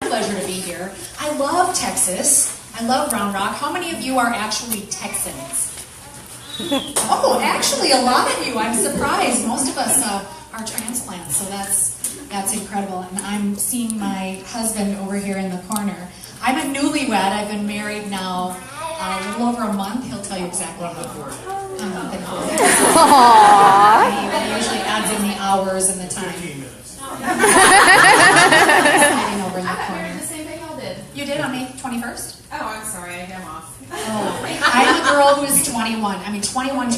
pleasure to be here. I love Texas. I love Round Rock. How many of you are actually Texans? Oh, actually a lot of you. I'm surprised. Most of us are transplants, so that's incredible. And I'm seeing my husband over here in the corner. I'm a newlywed. I've been married now a little over a month. He'll tell you exactly how long. A month and a half. He usually adds in the hours and the time. 15 minutes. Hiding over in the corner. The same thing y'all did. You did on May 21st? Oh, I'm sorry, I'm off. Oh, I'm a girl who's 21. I mean, 21.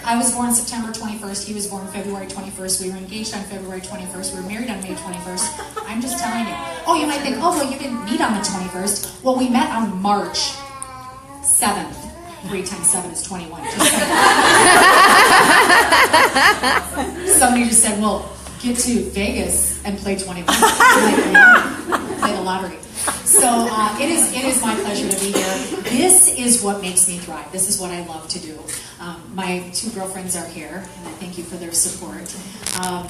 I was born September 21st. He was born February 21st. We were engaged on February 21st. We were married on May 21st. I'm just telling you. Oh, you might think, oh, well, you didn't meet on the 21st. Well, we met on March 7th. 3 times 7 is 21. Somebody just said, well, get to Vegas and play 21. Play the lottery. So it is my pleasure to be here. This is what makes me thrive. This is what I love to do. My 2 girlfriends are here, and I thank you for their support.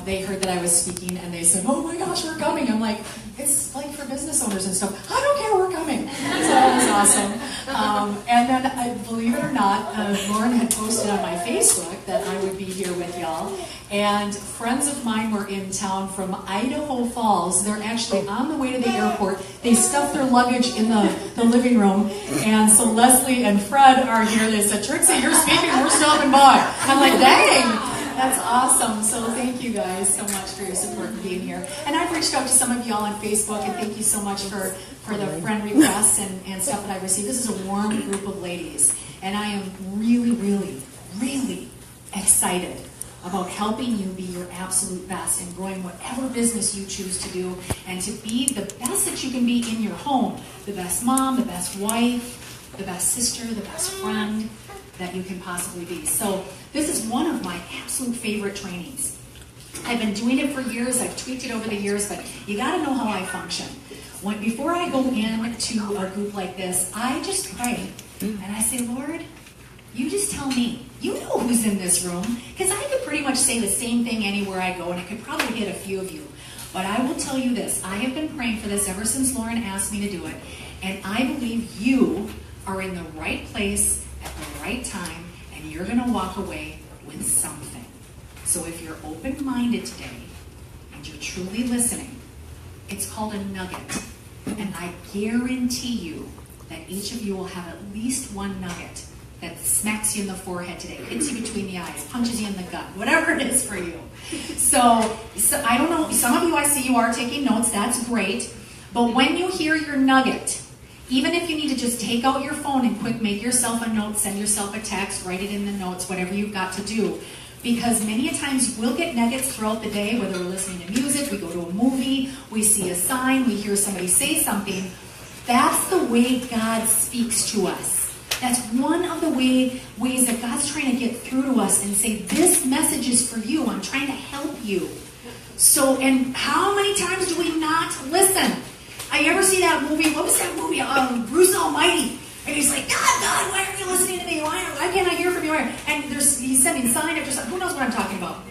They heard that I was speaking, and they said, oh my gosh, we're coming. I'm like, it's like for business owners and stuff. I don't care, we're coming. So that was awesome. And then, believe it or not, Lauren had posted on my Facebook that I would be here with y'all. And friends of mine were in town from Idaho Falls. They're actually on the way to the airport. They stuffed their luggage in the living room. And so Leslie and Fred are here. They said, Trixie, you're speaking, we're stopping by. I'm like, dang, that's awesome. So thank you guys so much for your support and being here. And I've reached out to some of y'all on Facebook, and thank you so much for the friend requests and stuff that I received. This is a warm group of ladies. And I am really, really, really excited about helping you be your absolute best and growing whatever business you choose to do, and to be the best that you can be in your home. The best mom, the best wife, the best sister, the best friend that you can possibly be. So this is one of my absolute favorite trainings. I've been doing it for years. I've tweaked it over the years, but you got to know how I function. Before I go into a group like this, I just pray, and I say, Lord, you just tell me. You know who's in this room, because I could pretty much say the same thing anywhere I go, and it could probably hit a few of you. But I will tell you this, I have been praying for this ever since Lauren asked me to do it, and I believe you are in the right place at the right time, and you're going to walk away with something. So if you're open-minded today, and you're truly listening, it's called a nugget, and I guarantee you that each of you will have at least one nugget that smacks you in the forehead today, hits you between the eyes, punches you in the gut, whatever it is for you. So I don't know, some of you, I see you are taking notes, that's great, but when you hear your nugget, even if you need to just take out your phone and quick make yourself a note, send yourself a text, write it in the notes, whatever you've got to do, because many a times we'll get nuggets throughout the day, whether we're listening to music, we go to a movie, we see a sign, we hear somebody say something. That's the way God speaks to us. That's one of the ways that God's trying to get through to us and say, this message is for you. I'm trying to help you. So, and how many times do we not listen? I ever see that movie, what was that movie? Bruce Almighty. And he's like, God, why aren't you listening to me? Why can't I hear from you? And he's sending sign after sign. Who knows what I'm talking about?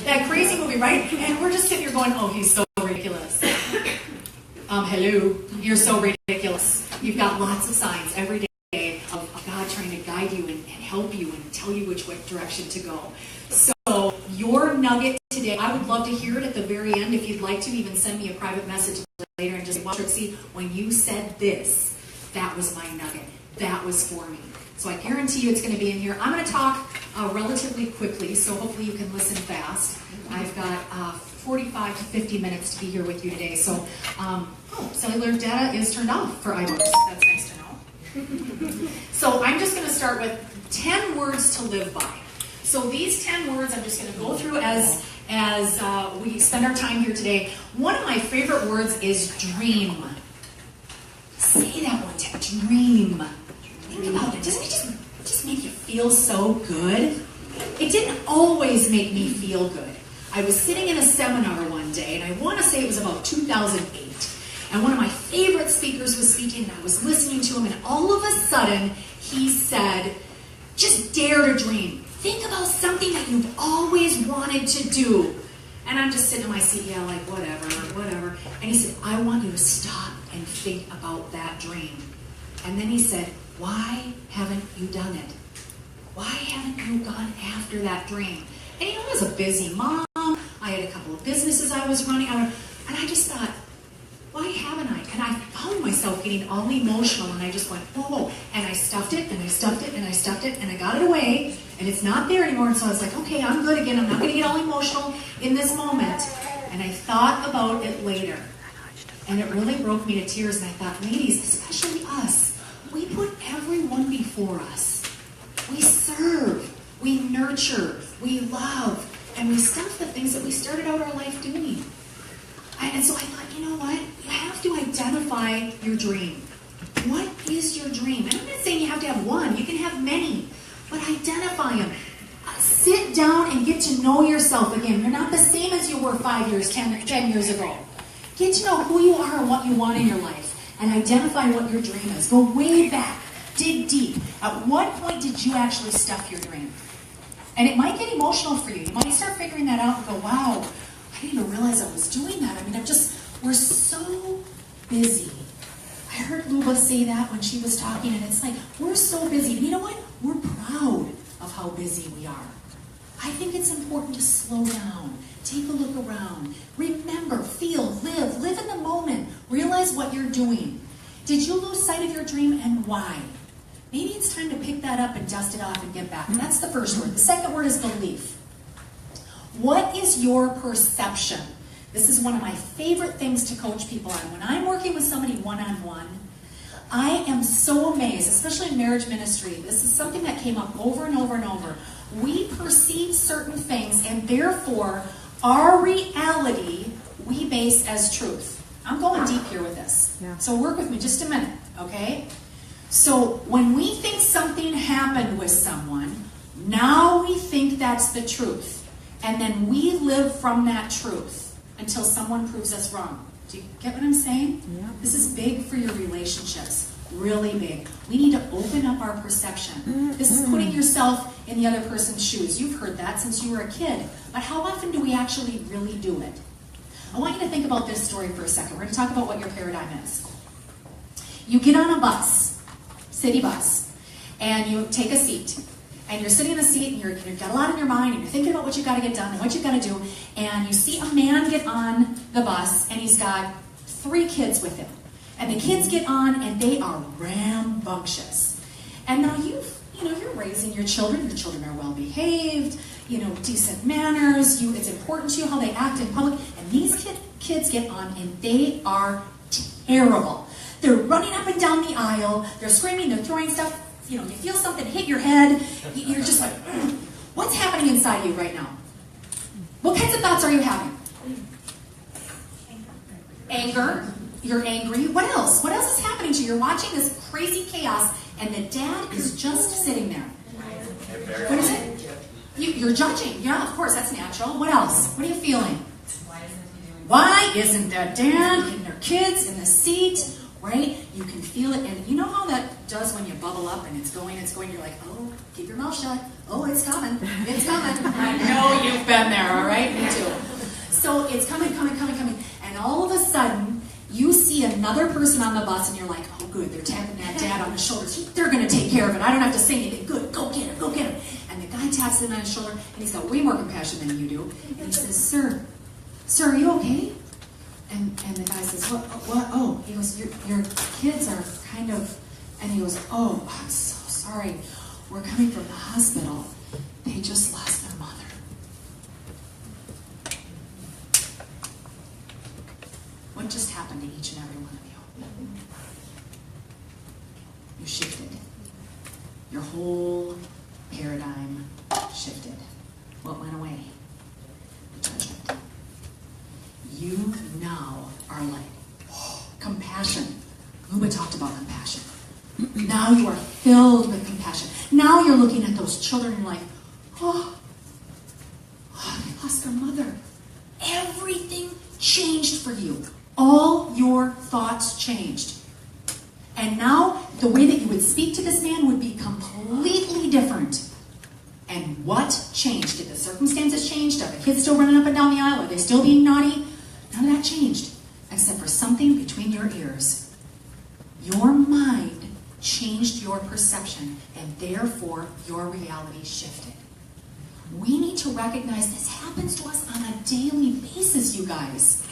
That crazy movie, right? And we're just sitting here going, oh, he's so ridiculous. Hello, you're so ridiculous. You've got lots of signs every day of God trying to guide you and help you and tell you which direction to go. So your nugget today, I would love to hear it at the very end. If you'd like to, even send me a private message later and just say, well, Trixie, when you said this, that was my nugget. That was for me. So I guarantee you it's going to be in here. I'm going to talk relatively quickly, so hopefully you can listen fast. I've got 45 to 50 minutes to be here with you today. So cellular data is turned off for iBooks. That's nice to know. So I'm just going to start with 10 words to live by. So these 10 words I'm just going to go through as we spend our time here today. One of my favorite words is dream. Say that one time, dream. Think about it. Doesn't it just make you feel so good? It didn't always make me feel good. I was sitting in a seminar one day, and I want to say it was about 2008. And one of my favorite speakers was speaking, and I was listening to him, and all of a sudden, he said, just dare to dream. Think about something that you've always wanted to do. And I'm just sitting in my seat, yeah, like, whatever. And he said, I want you to stop and think about that dream. And then he said, why haven't you done it? Why haven't you gone after that dream? And I was a busy mom. I had a couple of businesses I was running. And I just thought, why haven't I? And I found myself getting all emotional, and I just went, whoa. And I stuffed it, and I stuffed it, and I stuffed it, and I got it away, and it's not there anymore. And so I was like, okay, I'm good again. I'm not going to get all emotional in this moment. And I thought about it later. And it really broke me to tears. And I thought, ladies, especially us, we put everyone before us. We serve, we nurture, we love, and we stuff the things that we started out our life doing. And so I thought, you know what? You have to identify your dream. What is your dream? And I'm not saying you have to have one. You can have many. But identify them. Sit down and get to know yourself again. You're not the same as you were 5 years, 10 years ago. Get to know who you are and what you want in your life. And identify what your dream is. Go way back. Dig deep. At what point did you actually stuff your dream? And it might get emotional for you. You might start figuring that out and go, wow, I didn't even realize I was doing that. I mean, we're so busy. I heard Luba say that when she was talking, and it's like, we're so busy. And you know what? We're proud of how busy we are. I think it's important to slow down, take a look around, remember, feel, live in the moment, realize what you're doing. Did you lose sight of your dream, and why? Maybe it's time to pick that up and dust it off and get back. And that's the first word. The second word is belief. What is your perception? This is one of my favorite things to coach people on. When I'm working with somebody one-on-one, I am so amazed, especially in marriage ministry. This is something that came up over and over and over. We perceive certain things, and therefore, our reality we base as truth. I'm going deep here with this. Yeah. So work with me just a minute, okay? So when we think something happened with someone, now we think that's the truth. And then we live from that truth until someone proves us wrong. Do you get what I'm saying? Yeah. This is big for your relationships. Really big. We need to open up our perception. This is putting yourself in the other person's shoes. You've heard that since you were a kid. But how often do we actually really do it? I want you to think about this story for a second. We're going to talk about what your paradigm is. You get on a bus, city bus, and you take a seat. And you're sitting in a seat, and you've got a lot in your mind, and you're thinking about what you've got to get done and what you've got to do. And you see a man get on the bus, and he's got 3 kids with him. And the kids get on, and they are rambunctious. And now you're raising your children. Your children are well behaved, decent manners. It's important to you how they act in public. And these kids get on, and they are terrible. They're running up and down the aisle. They're screaming. They're throwing stuff. You feel something hit your head. You're just like, what's happening inside you right now? What kinds of thoughts are you having? Anger. You're angry. What else? What else is happening to you? You're watching this crazy chaos, and the dad is just sitting there. What is it? You're judging. Yeah, of course, that's natural. What else? What are you feeling? Why isn't that dad and their kids in the seat? Right? You can feel it, and you know how that does when you bubble up and it's going, you're like, oh, keep your mouth shut. Oh, it's coming. It's coming. I know you've been there, all right? Me too. So it's coming. And all of a sudden, you see another person on the bus, and you're like, oh, good, they're tapping that dad on the shoulders. They're going to take care of it. I don't have to say anything. Good, go get him. And the guy taps him on his shoulder, and he's got way more compassion than you do. And he says, sir, are you okay? And the guy says, what? Oh, he goes, your kids are kind of, and he goes, oh, I'm so sorry. We're coming from the hospital. They just lost their mother. What just happened to each and every one of you? You shifted. Your whole paradigm shifted. What went away? The judgment. You now are like, oh, compassion. Luba talked about compassion. Now you are filled with compassion. Now you're looking at those children and you're like, oh, they lost their mother. Everything changed for you. All your thoughts changed. And now the way that you would speak to this man would be completely different. And what changed? Did the circumstances change? Are the kids still running up and down the aisle? Are they still being naughty? None of that changed, except for something between your ears. Your mind changed your perception, and therefore your reality shifted. We need to recognize this happens to us on a daily basis, you guys.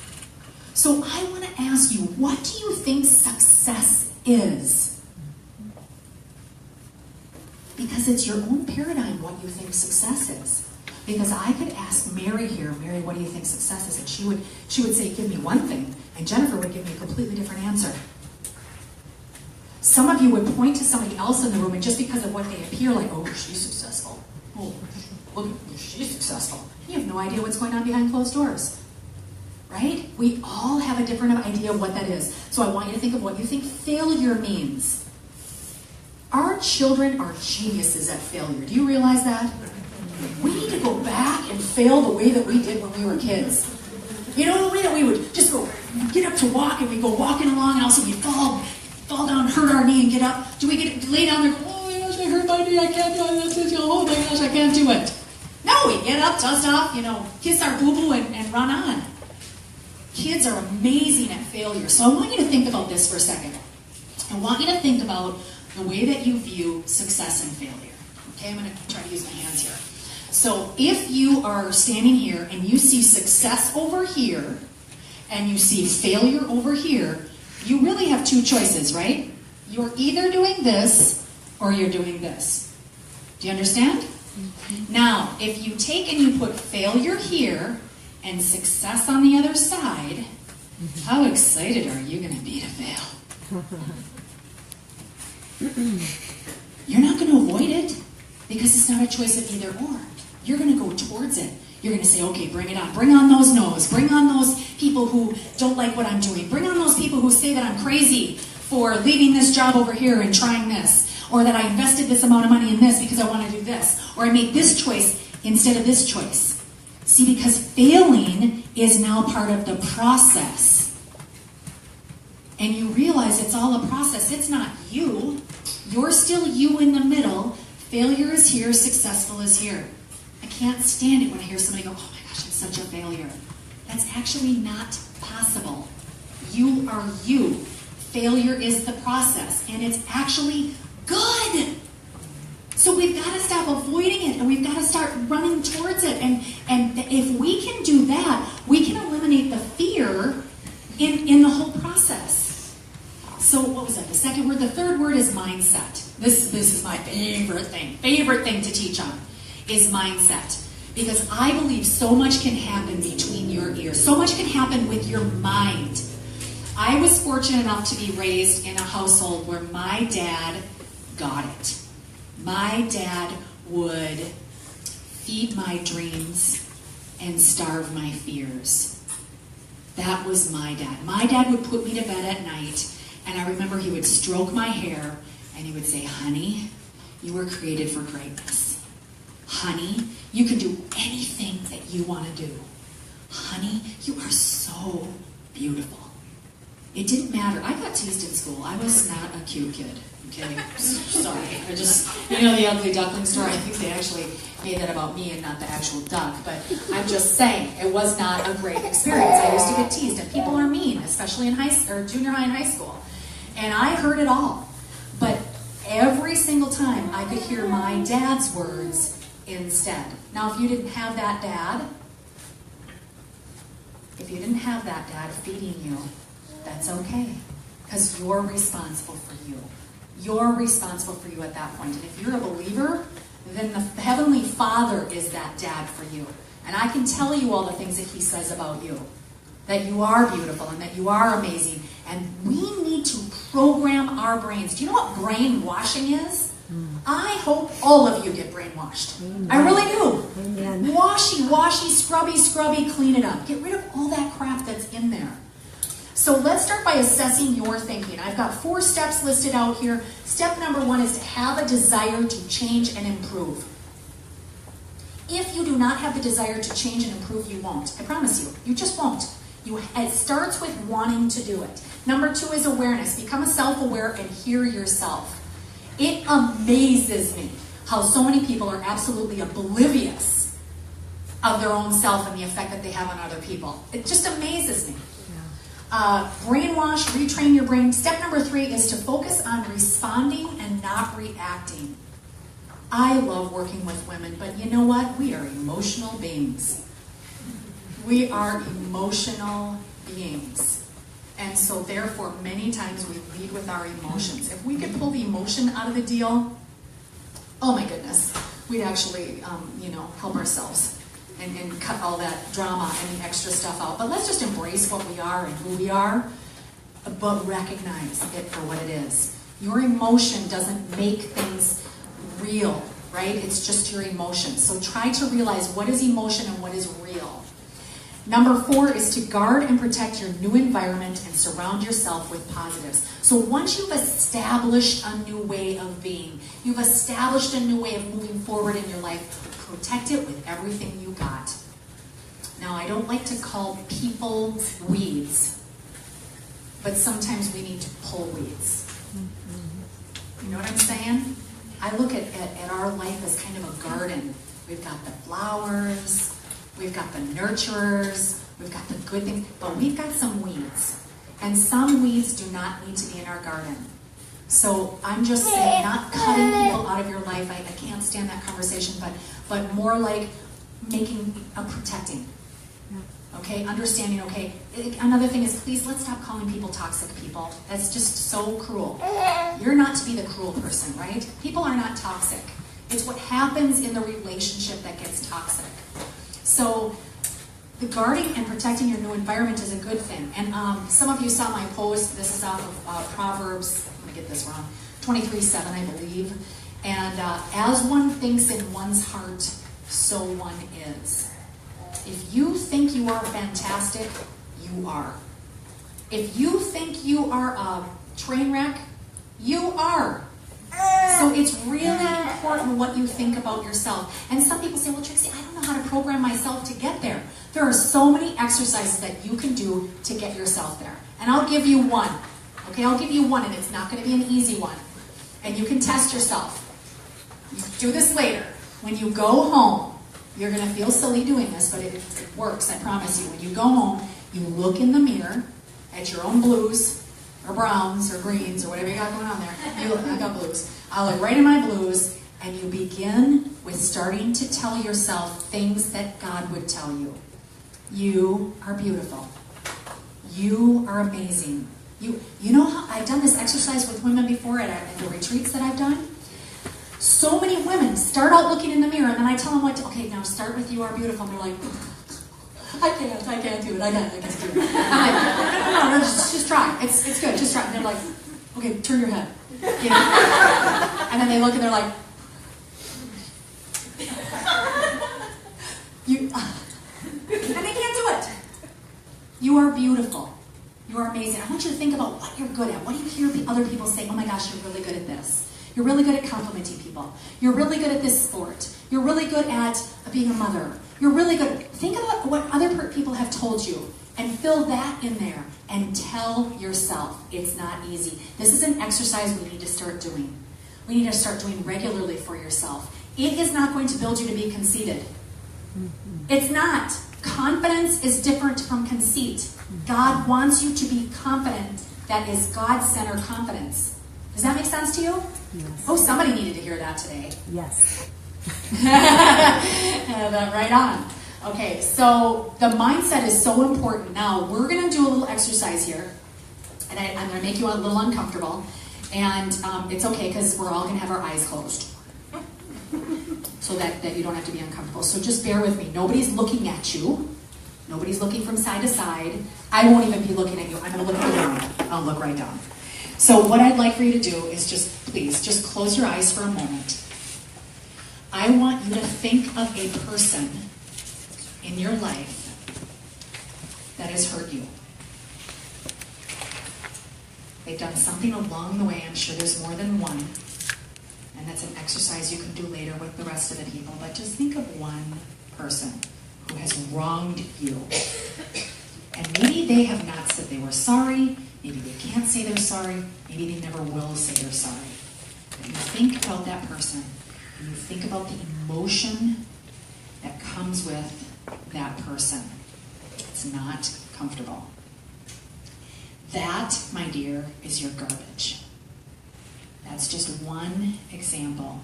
So I want to ask you, what do you think success is? Because it's your own paradigm what you think success is. Because I could ask Mary here, Mary, what do you think success is? And she would say, give me one thing. And Jennifer would give me a completely different answer. Some of you would point to somebody else in the room, and just because of what they appear, like, oh, she's successful. Oh, look, she's successful. You have no idea what's going on behind closed doors. Right? We all have a different idea of what that is. So I want you to think of what you think failure means. Our children are geniuses at failure. Do you realize that? We need to go back and fail the way that we did when we were kids. You know, the way that we would just go, get up to walk, and we go walking along, and all of a sudden we fall down, hurt our knee, and get up. Do we lay down there, oh my gosh, I hurt my knee, I can't do it. Oh my gosh, I can't do it. No, we get up, dust off, kiss our boo-boo, and run on. Kids are amazing at failure. So I want you to think about this for a second. I want you to think about the way that you view success and failure. Okay, I'm going to try to use my hands here. So if you are standing here and you see success over here and you see failure over here, you really have two choices, right? You're either doing this or you're doing this. Do you understand? Mm-hmm. Now, if you take and you put failure here and success on the other side, how excited are you going to be to fail? You're not going to avoid it because it's not a choice of either or. You're going to go towards it. You're going to say, okay, bring it on. Bring on those no's. Bring on those people who don't like what I'm doing. Bring on those people who say that I'm crazy for leaving this job over here and trying this. Or that I invested this amount of money in this because I want to do this. Or I made this choice instead of this choice. See, because failing is now part of the process. And you realize it's all a process. It's not you. You're still you in the middle. Failure is here. Successful is here. I can't stand it when I hear somebody go, oh my gosh, I'm such a failure. That's actually not possible. You are you. Failure is the process. And it's actually good. So we've got to stop avoiding it, and we've got to start running towards it. And if we can do that, we can eliminate the fear in the whole process. So what was that? The second word? The third word is mindset. This is my favorite thing to teach on, is mindset. Because I believe so much can happen between your ears. So much can happen with your mind. I was fortunate enough to be raised in a household where my dad got it. My dad would feed my dreams and starve my fears. That was my dad. My dad would put me to bed at night, and I remember he would stroke my hair, and he would say, honey, you were created for greatness. Honey, you can do anything that you want to do. Honey, you are so beautiful. It didn't matter. I got teased in school. I was not a cute kid. Okay, sorry. The ugly duckling story. I think they actually made that about me and not the actual duck. But I'm just saying, it was not a great experience. I used to get teased, and people are mean, especially in junior high and high school. And I heard it all. But every single time, I could hear my dad's words instead. Now, if you didn't have that dad feeding you, that's okay. Because you're responsible for you. You're responsible for you at that point. And if you're a believer, then the Heavenly Father is that dad for you. And I can tell you all the things that He says about you. That you are beautiful and that you are amazing. And we need to program our brains. Do you know what brainwashing is? I hope all of you get brainwashed. Amen. I really do. Amen. Washy, scrubby, clean it up. Get rid of all that crap that's in there. So let's start by assessing your thinking. I've got 4 steps listed out here. Step number 1 is to have a desire to change and improve. If you do not have the desire to change and improve, you won't. I promise you. You just won't. It starts with wanting to do it. Number 2 is awareness. Become self-aware and hear yourself. It amazes me how so many people are absolutely oblivious of their own self and the effect that they have on other people. It just amazes me. Brainwash, retrain your brain. Step number 3 is to focus on responding and not reacting. I love working with women, but you know what? We are emotional beings. We are emotional beings. And so therefore, many times we lead with our emotions. If we could pull the emotion out of the deal, oh my goodness, we'd actually, help ourselves and cut all that drama and the extra stuff out. But let's just embrace what we are and who we are, but recognize it for what it is. Your emotion doesn't make things real, right? It's just your emotion. So try to realize what is emotion and what is real. Number 4 is to guard and protect your new environment and surround yourself with positives. So once you've established a new way of being, you've established a new way of moving forward in your life, protect it with everything you got. Now, I don't like to call people weeds, but sometimes we need to pull weeds. You know what I'm saying? I look at our life as kind of a garden. We've got the flowers, we've got the nurturers, we've got the good things, but we've got some weeds. And some weeds do not need to be in our garden. So I'm just saying, not cutting people out of your life. I can't stand that conversation, but more like protecting. Okay, understanding, okay. Another thing is, please, let's stop calling people toxic people. That's just so cruel. You're not to be the cruel person, right? People are not toxic. It's what happens in the relationship that gets toxic. So the guarding and protecting your new environment is a good thing. And some of you saw my post. This is off of Proverbs, I'm going to get this wrong, 23:7, I believe. And as one thinks in one's heart, so one is. If you think you are fantastic, you are. If you think you are a train wreck, you are. So it's really important what you think about yourself. And some people say, well, Trixie, I don't know how to program myself to get there. There are so many exercises that you can do to get yourself there. And I'll give you one. Okay, I'll give you one, and it's not going to be an easy one. And you can test yourself. You do this later. When you go home, you're going to feel silly doing this, but it works, I promise you. When you go home, you look in the mirror at your own blues, or browns, or greens, or whatever you got going on there. I got blues. I'll look right in my blues, and you begin with starting to tell yourself things that God would tell you. You are beautiful. You are amazing. You know how I've done this exercise with women before at the retreats that I've done? So many women start out looking in the mirror, and then I tell them okay, now start with you are beautiful. And they're like, I can't do it. I can't do it. I'm like, no, just try. It's good. Just try. And they're like, okay, turn your head. You know? And then they look and they're like, and they can't do it. You are beautiful. You are amazing. I want you to think about what you're good at. What do you hear other people say? Oh my gosh, you're really good at this. You're really good at complimenting people. You're really good at this sport. You're really good at being a mother. You're really good. Think about what other people have told you and fill that in there and tell yourself it's not easy. This is an exercise we need to start doing. We need to start doing regularly for yourself. It is not going to build you to be conceited. It's not. Confidence is different from conceit. God wants you to be confident. That is God-centered confidence. Does that make sense to you? Yes. Oh, somebody needed to hear that today. Yes. Right on. Okay, so the mindset is so important. Now, we're going to do a little exercise here. And I'm going to make you a little uncomfortable. And it's okay because we're all going to have our eyes closed. So that you don't have to be uncomfortable. So just bear with me. Nobody's looking at you. Nobody's looking from side to side. I won't even be looking at you. I'm going to look at the ground. I'll look right down. So what I'd like for you to do is please close your eyes for a moment. I want you to think of a person in your life that has hurt you. They've done something along the way. I'm sure there's more than one. And that's an exercise you can do later with the rest of the people. But just think of one person who has wronged you. And maybe they have not said they were sorry. Maybe they can't say they're sorry. Maybe they never will say they're sorry. But you think about that person, and you think about the emotion that comes with that person. It's not comfortable. That, my dear, is your garbage. That's just one example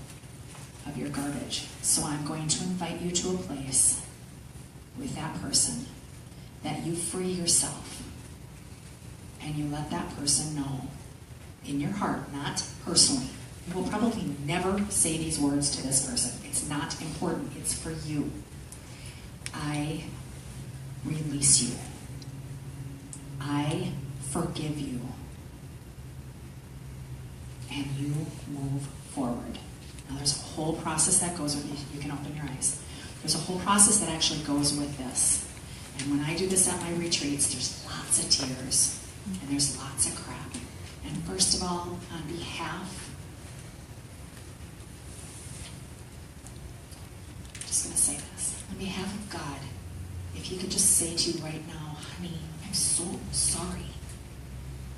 of your garbage. So I'm going to invite you to a place with that person that you free yourself and you let that person know in your heart, not personally. You will probably never say these words to this person. It's not important. It's for you. I release you. I forgive you. And you move forward. Now there's a whole process that goes with it. You can open your eyes. There's a whole process that actually goes with this. And when I do this at my retreats, there's lots of tears and there's lots of crap. And first of all, on behalf, I'm just going to say this, on behalf of God, if He could just say to you right now, honey, I'm so sorry.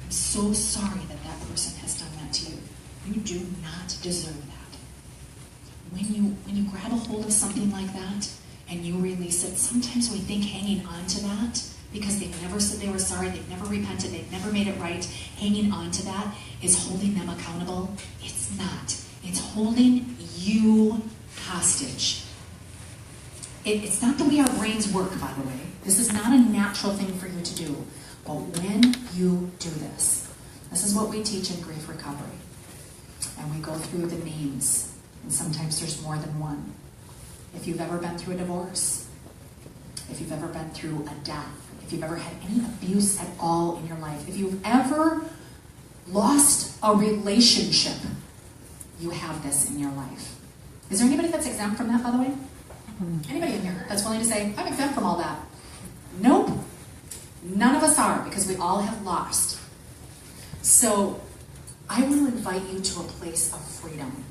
I'm so sorry that that person has done that to you. You do not deserve that. When you grab a hold of something like that and you release it, sometimes we think hanging on to that, because they've never said they were sorry, they've never repented, they've never made it right, hanging on to that is holding them accountable. It's not. It's holding you hostage. It's not the way our brains work, by the way. This is not a natural thing for you to do. But when you do this, this is what we teach in grief recovery. And we go through the names. And sometimes there's more than one. If you've ever been through a divorce, if you've ever been through a death, if you've ever had any abuse at all in your life, if you've ever lost a relationship, you have this in your life. Is there anybody that's exempt from that, by the way? Anybody in here that's willing to say, I'm exempt from all that? Nope. None of us are, because we all have lost. So I want to invite you to a place of freedom.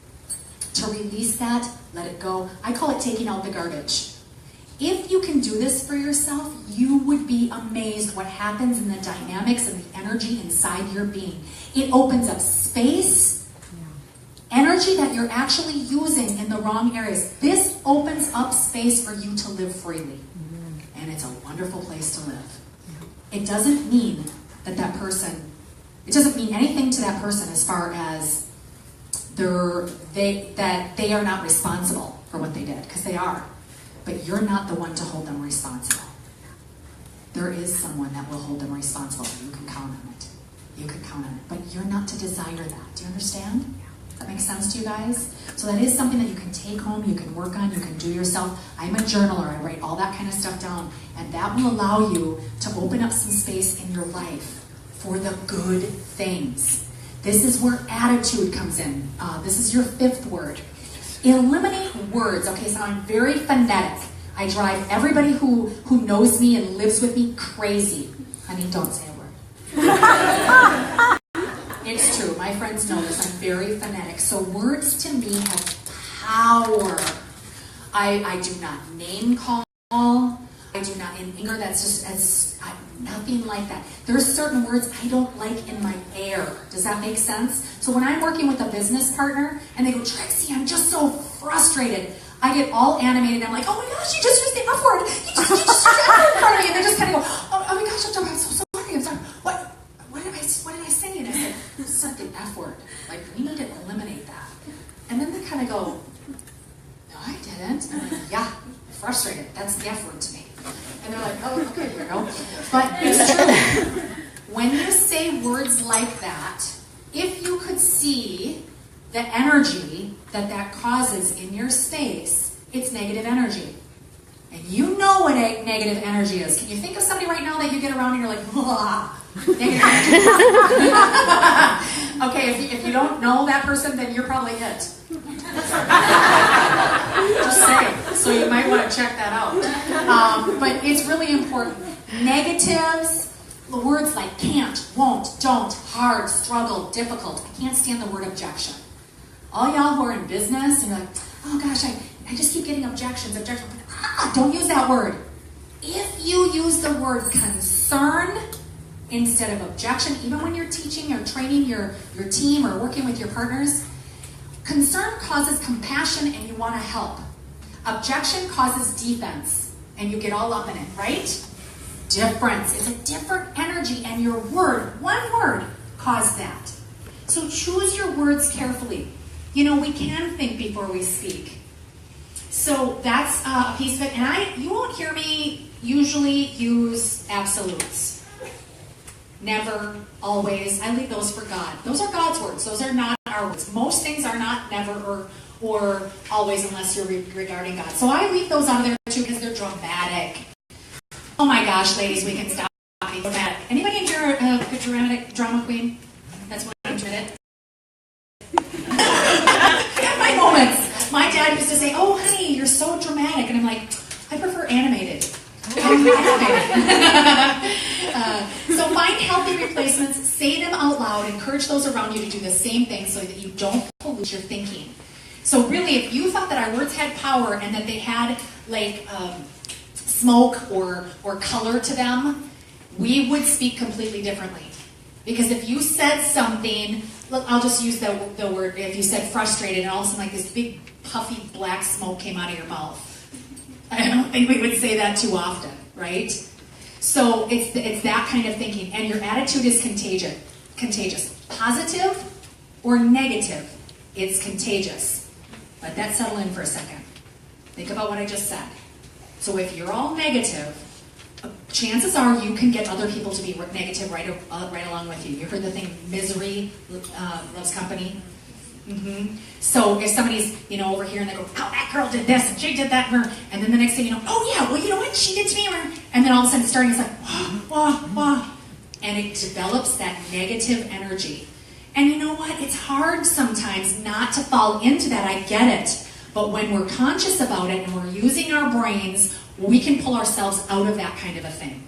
To release that, let it go. I call it taking out the garbage. If you can do this for yourself, you would be amazed what happens in the dynamics and the energy inside your being. It opens up space, energy that you're actually using in the wrong areas. This opens up space for you to live freely. And it's a wonderful place to live. It doesn't mean that person, it doesn't mean anything to that person as far as that they are not responsible for what they did, because they are. But you're not the one to hold them responsible. There is someone that will hold them responsible. You can count on it. You can count on it. But you're not to desire that. Do you understand? That makes sense to you guys? So that is something that you can take home, you can work on, you can do yourself. I'm a journaler. I write all that kind of stuff down. And that will allow you to open up some space in your life for the good things. This is where attitude comes in. This is your fifth word. Eliminate words. Okay, so I'm very phonetic. I drive everybody who knows me and lives with me crazy. Honey, don't say a word. It's true. My friends know this. I'm very phonetic. So words to me have power. I do not name call. I do not, in anger, that's just nothing like that. There's certain words I don't like in my air. Does that make sense? So when I'm working with a business partner and they go, Trixie, I'm just so frustrated, I get all animated. I'm like, oh my gosh, you just used the F word. You just used the F word in front of me. And they just kind of go, oh my gosh, I'm so sorry. I'm sorry. What did I say? And I said the F word. Like, we need to eliminate that. And then they kind of go, no, I didn't. And I'm like, yeah, frustrated. That's the F word to me. And they're like, oh, okay, weirdo. But it's true. When you say words like that, if you could see the energy that causes in your space, it's negative energy. And you know what negative energy is. Can you think of somebody right now that you get around and you're like, blah, negative energy? Okay, if you don't know that person, then you're probably it. Just saying. So you might want to check that out. But it's really important. Negatives, the words like can't, won't, don't, hard, struggle, difficult. I can't stand the word objection. All y'all who are in business and you're like, oh gosh, I just keep getting objections. Don't use that word. If you use the word concern instead of objection, even when you're teaching or training your team or working with your partners, concern causes compassion and you want to help. Objection causes defense and you get all up in it, right? difference. It's a different energy, and your word, one word, caused that. So choose your words carefully. You know, we can think before we speak. So that's a piece of it. And you won't hear me usually use absolutes. Never, always. I leave those for God. Those are God's words. Those are not our words. Most things are not never or always unless you're regarding God. So I leave those out of there too because they're dramatic. Oh my gosh, ladies, we can stop being dramatic. Anybody in here a dramatic drama queen? That's what I'm doing it. I got my moments. My dad used to say, "Oh, honey, you're so dramatic," and I'm like, "I prefer animated." So find healthy replacements, say them out loud, encourage those around you to do the same thing so that you don't pollute your thinking. So really, if you thought that our words had power and that they had like smoke or color to them, we would speak completely differently. Because if you said something, look, I'll just use the word, if you said frustrated and all of a sudden like this big puffy black smoke came out of your mouth, I don't think we would say that too often, right? So it's that kind of thinking, and your attitude is contagious. Positive or negative, it's contagious. Let that settle in for a second. Think about what I just said. So if you're all negative, chances are you can get other people to be negative right along with you. You heard the thing, misery loves company? Mm-hmm. So if somebody's, over here and they go, "Oh, that girl did this and she did that," and then the next thing you know, "Oh yeah, well you know what, she did to me," and then all of a sudden starting it's like, wah, wah, wah. And it develops that negative energy. And you know what, it's hard sometimes not to fall into that, I get it. But when we're conscious about it and we're using our brains, we can pull ourselves out of that kind of a thing.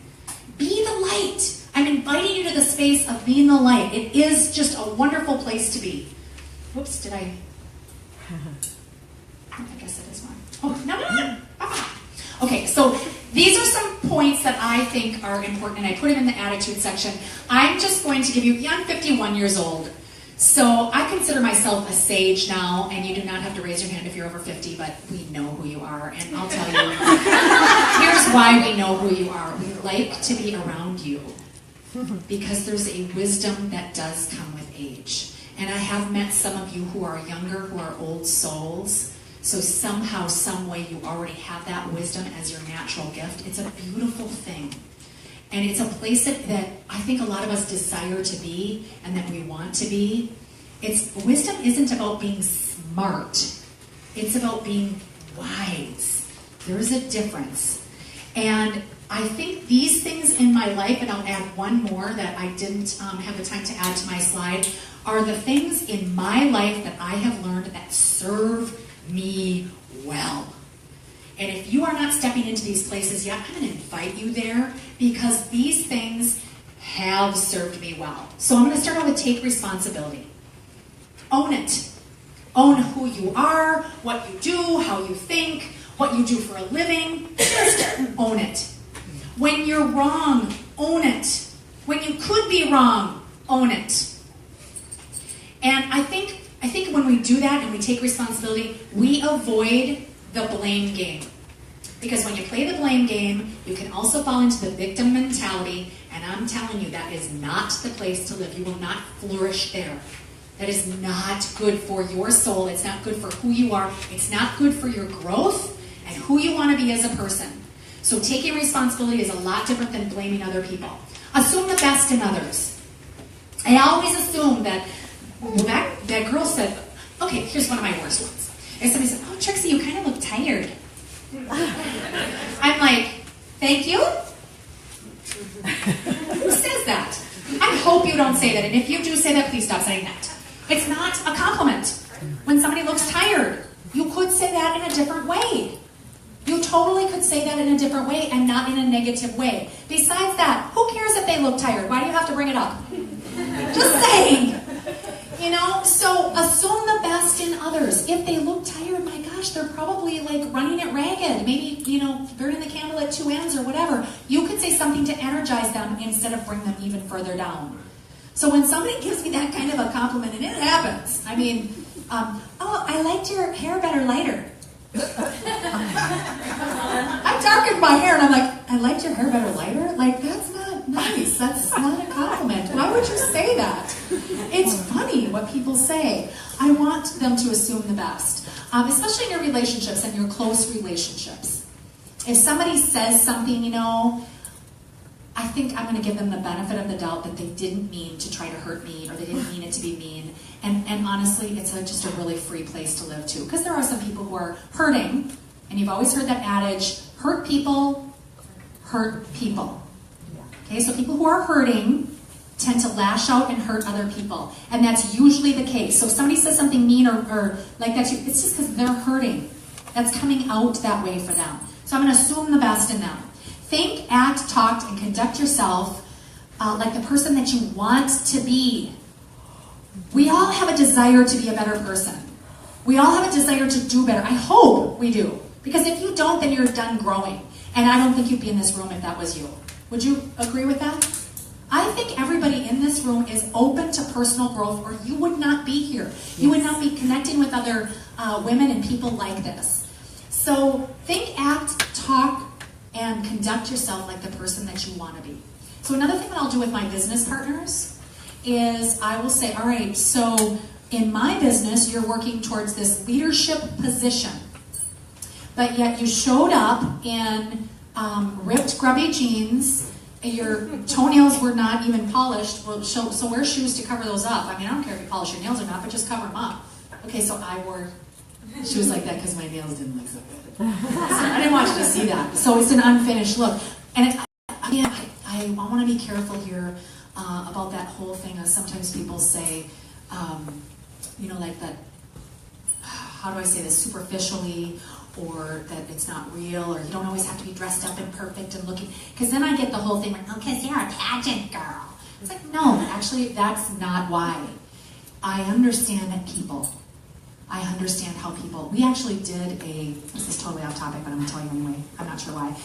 Be the light. I'm inviting you to the space of being the light. It is just a wonderful place to be. Whoops, did I guess it is one. Oh, no. Okay, so these are some points that I think are important, and I put them in the attitude section. I'm just going to give you, I'm 51 years old, so I consider myself a sage now, and you do not have to raise your hand if you're over 50, but we know who you are, and I'll tell you, here's why we know who you are. We like to be around you, because there's a wisdom that does come with age. And I have met some of you who are younger, who are old souls. So somehow, some way, you already have that wisdom as your natural gift. It's a beautiful thing. And it's a place that I think a lot of us desire to be and that we want to be. Wisdom isn't about being smart. It's about being wise. There's a difference. And I think these things in my life, and I'll add one more that I didn't have the time to add to my slide, are the things in my life that I have learned that serve me well. And if you are not stepping into these places yet, I'm going to invite you there because these things have served me well. So I'm going to start out with take responsibility. Own it. Own who you are, what you do, how you think, what you do for a living. Just own it. When you're wrong, own it. When you could be wrong, own it. And I think when we do that and we take responsibility, we avoid the blame game. Because when you play the blame game, you can also fall into the victim mentality, and I'm telling you, that is not the place to live. You will not flourish there. That is not good for your soul. It's not good for who you are. It's not good for your growth and who you want to be as a person. So taking responsibility is a lot different than blaming other people. Assume the best in others. I always assume that that girl said, okay, here's one of my worst ones. And somebody said, "Oh, Trixie, you kind of look tired." I'm like, "Thank you?" Who says that? I hope you don't say that. And if you do say that, please stop saying that. It's not a compliment. When somebody looks tired, you could say that in a different way. You totally could say that in a different way and not in a negative way. Besides that, who cares if they look tired? Why do you have to bring it up? Just saying. So assume the best in others. If they look tired, my gosh, they're probably like running it ragged. Maybe, burning the candle at two ends or whatever. You could say something to energize them instead of bring them even further down. So when somebody gives me that kind of a compliment, and it happens, "Oh, I liked your hair better lighter." I darkened my hair and I'm like, I liked your hair better lighter. Like, that's not nice. That's not a compliment. Why would you say that? It's funny what people say. I want them to assume the best, especially in your relationships and your close relationships. If somebody says something, you know, I think I'm going to give them the benefit of the doubt that they didn't mean to try to hurt me or they didn't mean it to be mean. And honestly, it's just a really free place to live too. Because there are some people who are hurting, and you've always heard that adage, hurt people, hurt people. Okay, so people who are hurting tend to lash out and hurt other people. And that's usually the case. So if somebody says something mean or like that to you, it's just because they're hurting. That's coming out that way for them. So I'm going to assume the best in them. Think, act, talk, and conduct yourself like the person that you want to be. We all have a desire to be a better person. We all have a desire to do better. I hope we do. Because if you don't, then you're done growing. And I don't think you'd be in this room if that was you. Would you agree with that? I think everybody in this room is open to personal growth, or you would not be here. Yes. You would not be connecting with other women and people like this. So think, act, talk, and conduct yourself like the person that you want to be. So another thing that I'll do with my business partners is I will say, all right, so in my business, you're working towards this leadership position, but yet you showed up in ripped, grubby jeans, your toenails were not even polished, well, so wear shoes to cover those up. I mean, I don't care if you polish your nails or not, but just cover them up. Okay, so I wore shoes like that because my nails didn't look so good. So I didn't want you to see that. So it's an unfinished look. And I want to be careful here about that whole thing. Sometimes people say, you know, like that, how do I say this, superficially, or that it's not real, or you don't always have to be dressed up and perfect and looking. Because then I get the whole thing like, oh, because you're a pageant girl. It's like, no, actually, that's not why. I understand that people. I understand how people, we actually did this is totally off topic, but I'm going to tell you anyway. I'm not sure why.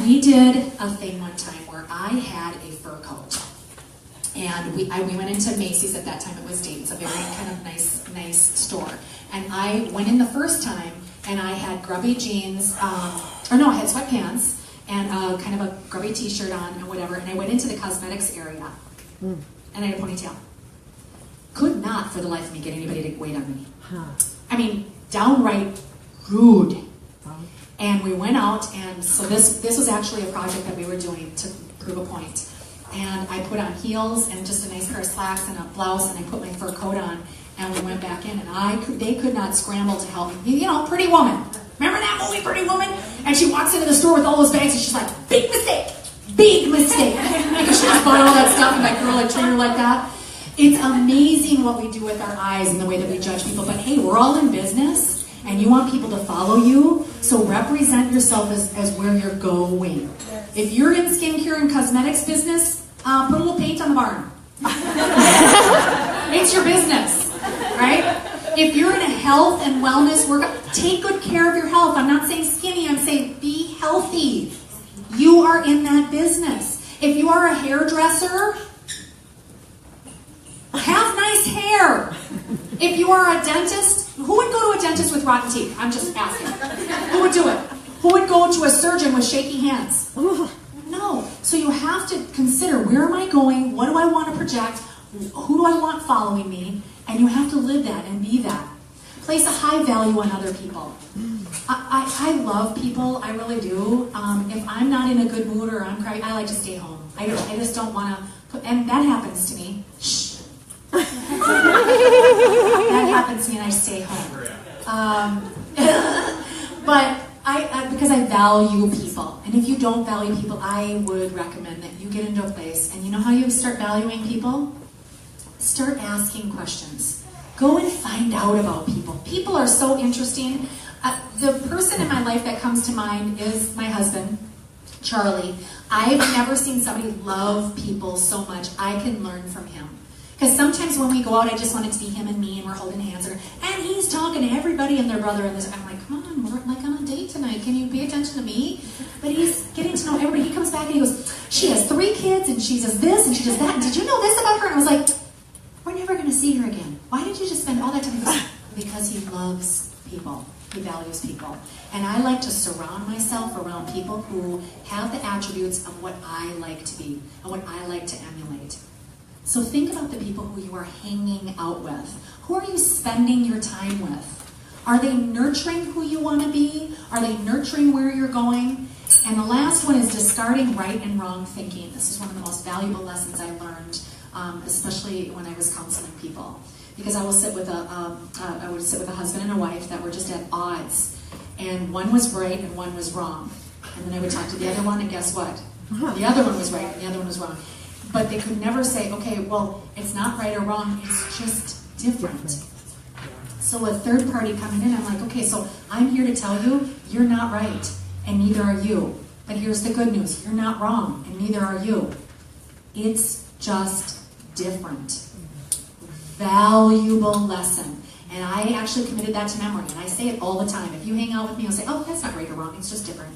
We did a thing one time where I had a fur coat. And we went into Macy's at that time. It was Dayton. It's a very kind of nice store. And I went in the first time, and I had grubby jeans, I had sweatpants, and kind of a grubby t-shirt on, and whatever. And I went into the cosmetics area, and I had a ponytail. Could not, for the life of me, get anybody to wait on me. I mean, downright rude. And we went out, and so this was actually a project that we were doing to prove a point. And I put on heels and just a nice pair of slacks and a blouse, and I put my fur coat on, and we went back in, and they could not scramble to help me. You know, Pretty Woman. Remember that movie, Pretty Woman? And she walks into the store with all those bags, and she's like, big mistake, big mistake. Because she just bought all that stuff, and that girl had treated her like that. It's amazing what we do with our eyes and the way that we judge people. But hey, we're all in business, and you want people to follow you, so represent yourself as where you're going. If you're in skincare and cosmetics business, put a little paint on the barn. It's your business, right? If you're in a health and wellness workout, take good care of your health. I'm not saying skinny, I'm saying be healthy. You are in that business. If you are a hairdresser, have nice hair. If you are a dentist, who would go to a dentist with rotten teeth? I'm just asking. Who would do it? Who would go to a surgeon with shaky hands? No. So you have to consider, where am I going? What do I want to project? Who do I want following me? And you have to live that and be that. Place a high value on other people. I love people, I really do. If I'm not in a good mood or I'm crying, I like to stay home. I just don't want to, and that happens to me. Shh. That happens to me and I stay home. But because I value people. And if you don't value people, I would recommend that you get into a place, and you know how you start valuing people? Start asking questions. Go and find out about people. People are so interesting. The person in my life that comes to mind is my husband, Charlie. I've never seen somebody love people so much. I can learn from him. Because sometimes when we go out, I just want it to be him and me, and we're holding hands, and he's talking to everybody and their brother, and this. I'm like, come on, we're like on a date tonight. Can you pay attention to me? But he's getting to know everybody. He comes back and he goes, she has 3 kids, and she does this, and she does that. Did you know this about her? And I was like, we're never going to see her again. Why did you just spend all that time? He goes, because he loves people. He values people. And I like to surround myself around people who have the attributes of what I like to be and what I like to emulate. So think about the people who you are hanging out with. Who are you spending your time with? Are they nurturing who you want to be? Are they nurturing where you're going? And the last one is discarding right and wrong thinking. This is one of the most valuable lessons I learned, especially when I was counseling people. Because I would sit with a husband and a wife that were just at odds, and one was right and one was wrong. And then I would talk to the other one, and guess what? The other one was right and the other one was wrong. But they could never say, okay, well, it's not right or wrong, it's just different. So a third party coming in, I'm like, okay, so I'm here to tell you, you're not right, and neither are you. But here's the good news, you're not wrong, and neither are you. It's just different. Valuable lesson. And I actually committed that to memory, and I say it all the time. If you hang out with me, I'll say, oh, that's not right or wrong, it's just different.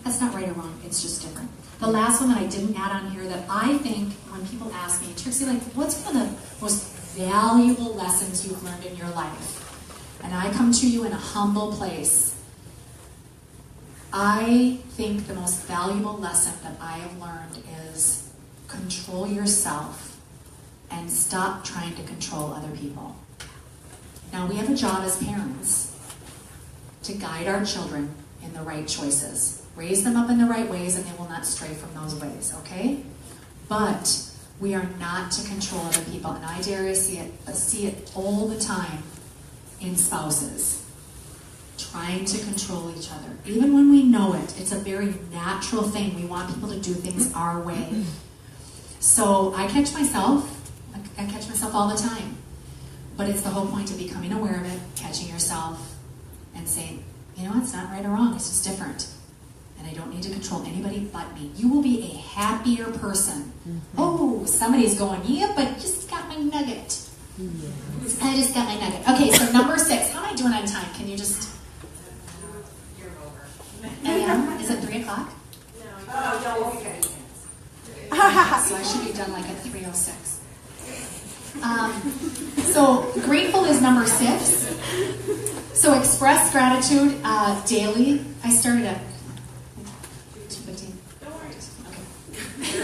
That's not right or wrong, it's just different. The last one that I didn't add on here that I think when people ask me, Trixie, like, what's one of the most valuable lessons you've learned in your life? And I come to you in a humble place. I think the most valuable lesson that I have learned is control yourself and stop trying to control other people. Now, we have a job as parents to guide our children in the right choices. Raise them up in the right ways, and they will not stray from those ways, okay? But we are not to control other people, and I dare see it all the time in spouses, trying to control each other. Even when we know it, it's a very natural thing. We want people to do things our way. So I catch myself all the time. But it's the whole point of becoming aware of it, catching yourself, and saying, you know, it's not right or wrong, it's just different. And I don't need to control anybody but me. You will be a happier person. Mm-hmm. Oh, somebody's going, yeah, but just got my nugget. Yeah. I just got my nugget. Okay, so number 6. How am I doing on time? Can you just... You're over. I am? Is it 3 o'clock? No. Oh, okay. So I should be done like at 3:06. So grateful is number 6. So express gratitude daily. I started at 2:15. Don't worry. Okay.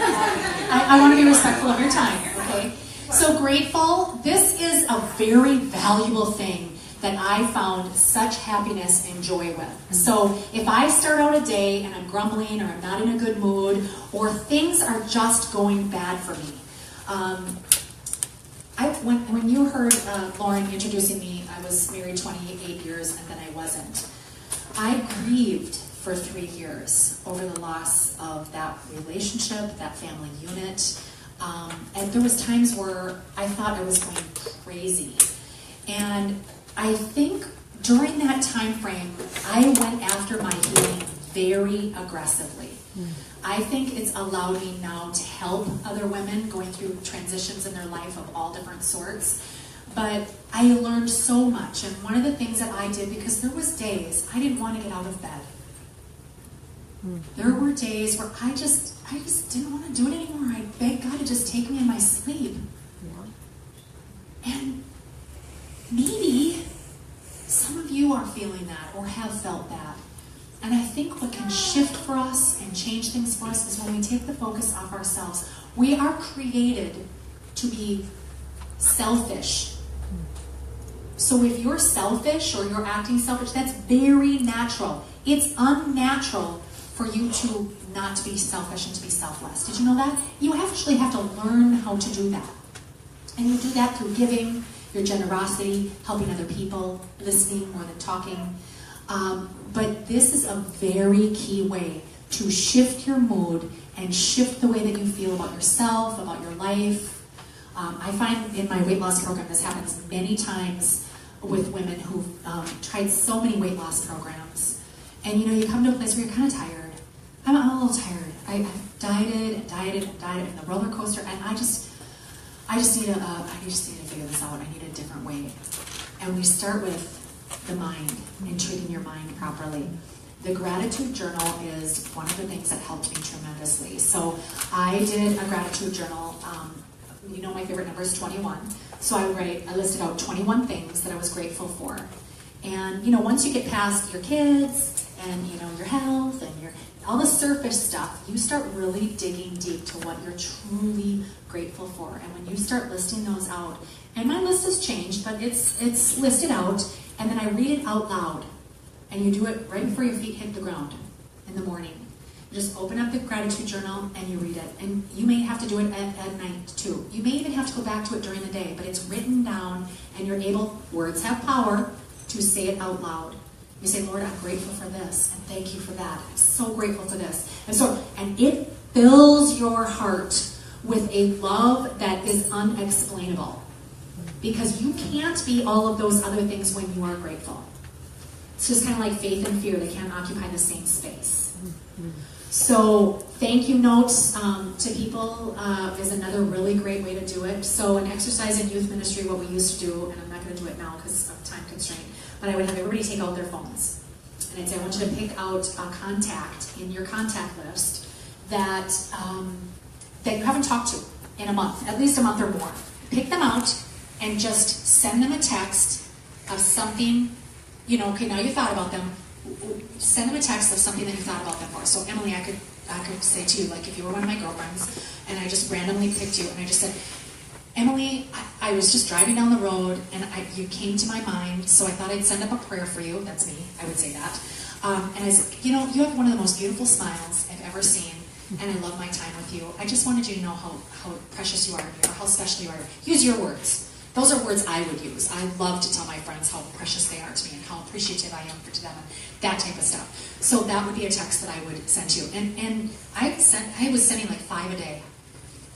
I want to be respectful of your time. Okay. So grateful. This is a very valuable thing that I found such happiness and joy with. So if I start out a day and I'm grumbling or I'm not in a good mood or things are just going bad for me. When you heard Lauren introducing me, I was married 28 years and then I wasn't. I grieved for 3 years over the loss of that relationship, that family unit. And there was times where I thought I was going crazy. And I think during that time frame, I went after my healing very aggressively. I think it's allowed me now to help other women going through transitions in their life of all different sorts. But I learned so much, and one of the things that I did, because there was days I didn't want to get out of bed. There were days where I just didn't want to do it anymore. I begged God to just take me in my sleep. And maybe some of you are feeling that or have felt that. And I think what can shift for us and change things for us is when we take the focus off ourselves. We are created to be selfish. So if you're selfish or you're acting selfish, that's very natural. It's unnatural for you to not be selfish and to be selfless. Did you know that? You actually have to learn how to do that. And you do that through giving, your generosity, helping other people, listening more than talking. But this is a very key way to shift your mood and shift the way that you feel about yourself, about your life. I find in my weight loss program this happens many times with women who've tried so many weight loss programs. And you know, you come to a place where you're kind of tired. I'm a little tired. I've dieted in the roller coaster, and I just need to figure this out. I need a different way. And we start with the mind and treating your mind properly. The gratitude journal is one of the things that helped me tremendously. So I did a gratitude journal. My favorite number is 21. So I listed out 21 things that I was grateful for. And, you know, once you get past your kids and, you know, your health and all the surface stuff, you start really digging deep to what you're truly grateful for. And when you start listing those out, and my list has changed, but it's listed out, and then I read it out loud. And you do it right before your feet hit the ground in the morning. You just open up the gratitude journal and you read it. And you may have to do it at night too. You may even have to go back to it during the day, but it's written down and you're able, words have power, to say it out loud. You say, Lord, I'm grateful for this, and thank you for that. I'm so grateful for this. And it fills your heart with a love that is unexplainable. Because you can't be all of those other things when you are grateful. It's just kind of like faith and fear. They can't occupy the same space. So thank you notes to people is another really great way to do it. So in exercise and youth ministry, what we used to do, and I'm not going to do it now because of time constraint, but I would have everybody take out their phones. And I'd say, I want you to pick out a contact in your contact list that you haven't talked to in a month, at least a month or more. Pick them out and just send them a text of something, you know, okay, now you thought about them. Send them a text of something that you thought about them for. So Emily, I could say to you, like if you were one of my girlfriends, and I just randomly picked you, and I just said, Emily, I was just driving down the road, and you came to my mind, so I thought I'd send up a prayer for you. That's me. I would say that. And I said, you know, you have one of the most beautiful smiles I've ever seen, and I love my time with you. I just wanted you to know how precious you are to me, or how special you are. Use your words. Those are words I would use. I love to tell my friends how precious they are to me and how appreciative I am to them and that type of stuff. So that would be a text that I would send you. And I was sending like 5 a day.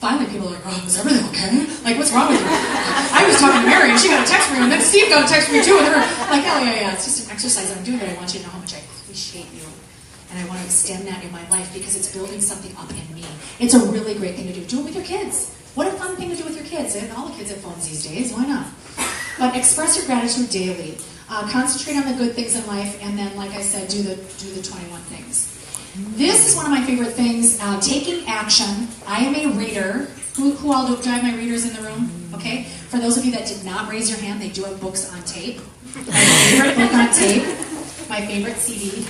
Finally, people are like, oh, is everything okay? Like, what's wrong with you? I was talking to Mary, and she got a text from you, and then Steve got a text from you, too. And they were like, oh, yeah, it's just an exercise I'm doing, but I want you to know how much I appreciate you. And I want to extend that in my life because it's building something up in me. It's a really great thing to do. Do it with your kids. What a fun thing to do with your kids. And all the kids have phones these days. Why not? But express your gratitude daily. Concentrate on the good things in life, and then, like I said, do the 21 things. This is one of my favorite things, taking action. I am a reader. Who all do I have my readers in the room? Okay. For those of you that did not raise your hand, they do have books on tape. My favorite book on tape, my favorite CD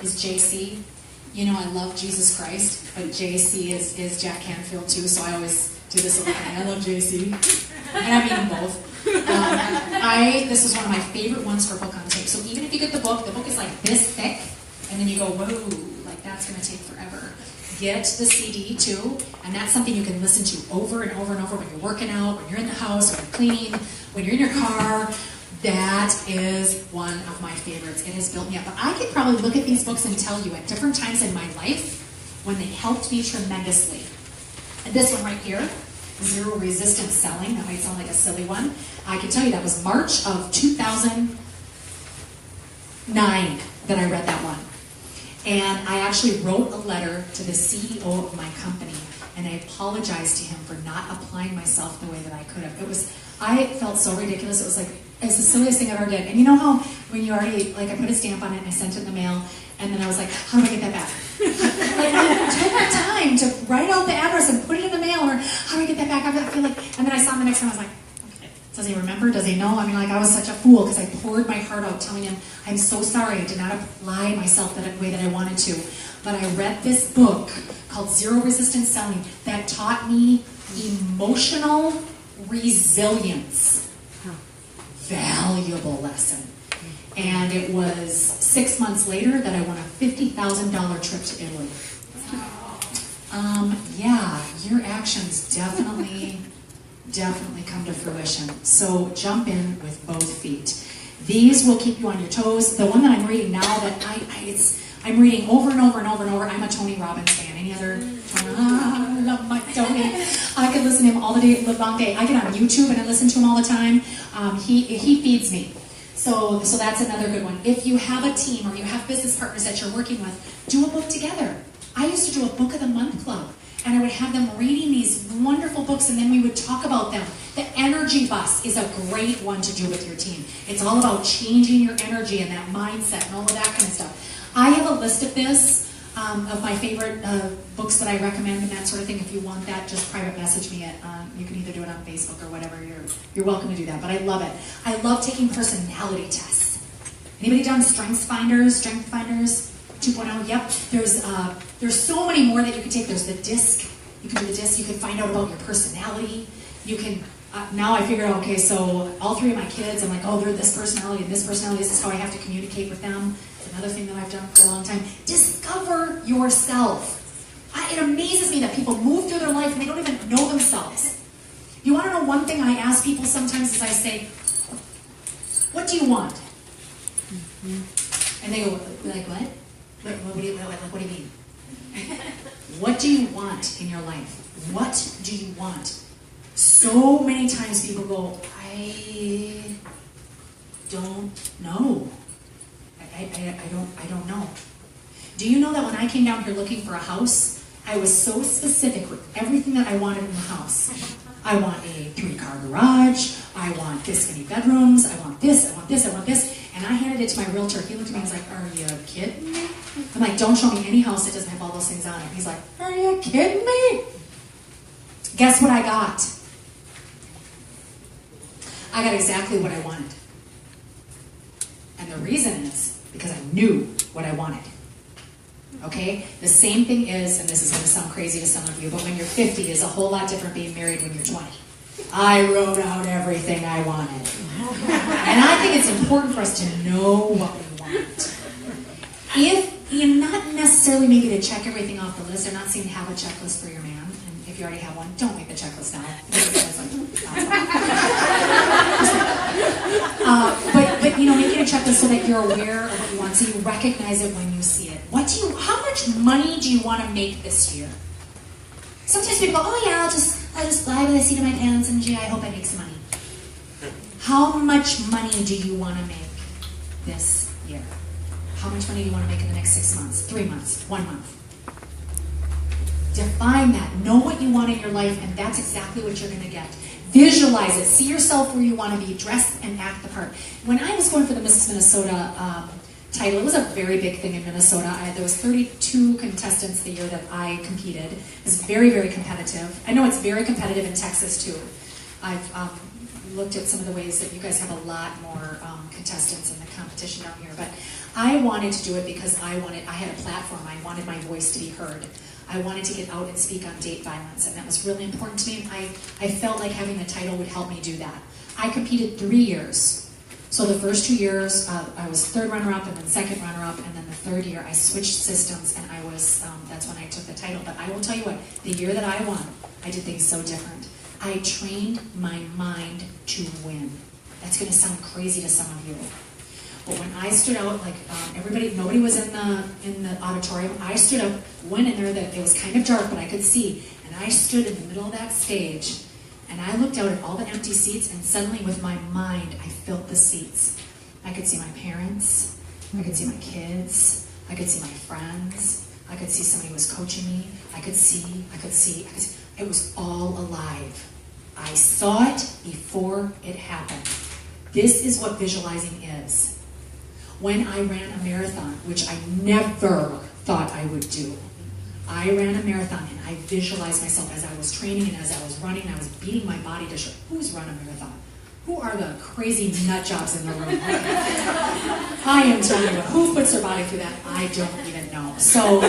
is JC. You know, I love Jesus Christ, but JC is Jack Canfield too, so I always do this a lot. I love JC. And I mean both. This is one of my favorite ones for book on tape. So even if you get the book is like this thick, and then you go, whoa, like that's going to take forever. Get the CD too, and that's something you can listen to over and over and over when you're working out, when you're in the house, when you're cleaning, when you're in your car. That is one of my favorites. It has built me up. But I could probably look at these books and tell you at different times in my life when they helped me tremendously. And this one right here, Zero Resistance Selling, that might sound like a silly one. I can tell you that was March of 2009 that I read that one. And I actually wrote a letter to the CEO of my company, and I apologized to him for not applying myself the way that I could have. I felt so ridiculous. It was like, it's the silliest thing I ever did. And you know how when you already, like I put a stamp on it and I sent it in the mail, and then I was like, how do I get that back? Like I took the time to write out the address and put it in the mail, or how do I get that back? I feel like, and then I saw him the next time, I was like, okay, does he remember? Does he know? I mean, like I was such a fool because I poured my heart out telling him, I'm so sorry, I did not apply myself that way that I wanted to. But I read this book called Zero Resistance Selling that taught me emotional resilience. Valuable lesson. And it was 6 months later that I won a $50,000 trip to Italy. Yeah, your actions definitely come to fruition. So jump in with both feet. These will keep you on your toes. The one that I'm reading now that I'm reading over and over and over and over. I'm a Tony Robbins fan. Any other? I love my Tony. I could listen to him all the day, live long day. I get on YouTube and I listen to him all the time. He feeds me. So that's another good one. If you have a team or you have business partners that you're working with, do a book together. I used to do a book of the month club, and I would have them reading these wonderful books, and then we would talk about them. The energy bus is a great one to do with your team. It's all about changing your energy and that mindset and all of that kind of stuff. I have a list of this, of my favorite books that I recommend and that sort of thing. If you want that, just private message me it. You can either do it on Facebook or whatever. You're welcome to do that, but I love it. I love taking personality tests. Anybody done Strength Finders 2.0? Yep. There's so many more that you can take. There's the DISC. You can do the DISC. You can find out about your personality. You can, now I figure out, okay, so all three of my kids, I'm like, oh, they're this personality and this personality. This is how I have to communicate with them. It's another thing that I've done for a long time. Discover yourself. It amazes me that people move through their life and they don't even know themselves. You want to know one thing I ask people sometimes is I say, what do you want? And they go, like, what? What do you mean? What do you want in your life? What do you want? So many times people go, I don't know. I don't know. Do you know that when I came down here looking for a house, I was so specific with everything that I wanted in the house. I want a 3-car garage. I want this many bedrooms. I want this. I want this. I want this. And I handed it to my realtor. He looked at me and was like, are you kidding me? I'm like, don't show me any house that doesn't have all those things on it. He's like, are you kidding me? Guess what I got? I got exactly what I wanted. And the reason is because I knew what I wanted. Okay? The same thing is, and this is going to sound crazy to some of you, but when you're 50 is a whole lot different being married when you're 20. I wrote out everything I wanted. And I think it's important for us to know what we want. If you're not necessarily maybe to check everything off the list, I'm not saying have a checklist for your man. And if you already have one, don't make the checklist now. But you know, make it a checklist so that you're aware of what you want, so you recognize it when you see it. How much money do you want to make this year? Sometimes people go, oh yeah, I'll just fly by the seat of my pants and gee, I hope I make some money. How much money do you want to make this year? How much money do you want to make in the next 6 months, 3 months, 1 month? Define that. Know what you want in your life, and that's exactly what you're going to get. Visualize it. See yourself where you want to be. Dress and act the part. When I was going for the Mrs. Minnesota title, it was a very big thing in Minnesota. There was 32 contestants the year that I competed. It was very, very competitive. I know it's very competitive in Texas, too. I've looked at some of the ways that you guys have a lot more contestants in the competition down here. But I wanted to do it because I had a platform. I wanted my voice to be heard. I wanted to get out and speak on date violence, and that was really important to me. And I felt like having the title would help me do that. I competed 3 years. So the first 2 years, I was third runner-up, and then second runner-up, and then the third year, I switched systems, and I was, that's when I took the title. But I will tell you what, the year that I won, I did things so different. I trained my mind to win. That's going to sound crazy to some of you. But when I stood out, like nobody was in the auditorium. I stood up, went in there, that it was kind of dark, but I could see. And I stood in the middle of that stage, and I looked out at all the empty seats, and suddenly with my mind, I filled the seats. I could see my parents, I could see my kids, I could see my friends, I could see somebody who was coaching me, I could see. It was all alive. I saw it before it happened. This is what visualizing is. When I ran a marathon, which I never thought I would do, I ran a marathon and I visualized myself as I was training and as I was running. I was beating my body to show who's run a marathon. Who are the crazy nut jobs in the room? I am telling you, who puts their body through that? I don't even know. So,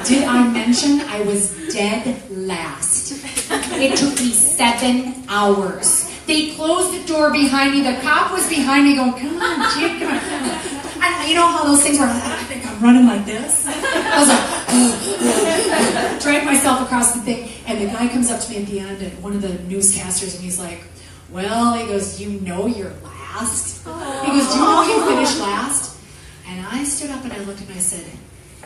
did I mention I was dead last? It took me 7 hours. They closed the door behind me. The cop was behind me going, come on, kid, come on. And you know how those things were, I think I'm running like this? I was like, dragged myself across the thing. And the guy comes up to me at the end, and one of the newscasters, and he's like, well, he goes, you know you're last? He goes, do you know you finished last? And I stood up and I looked and I said,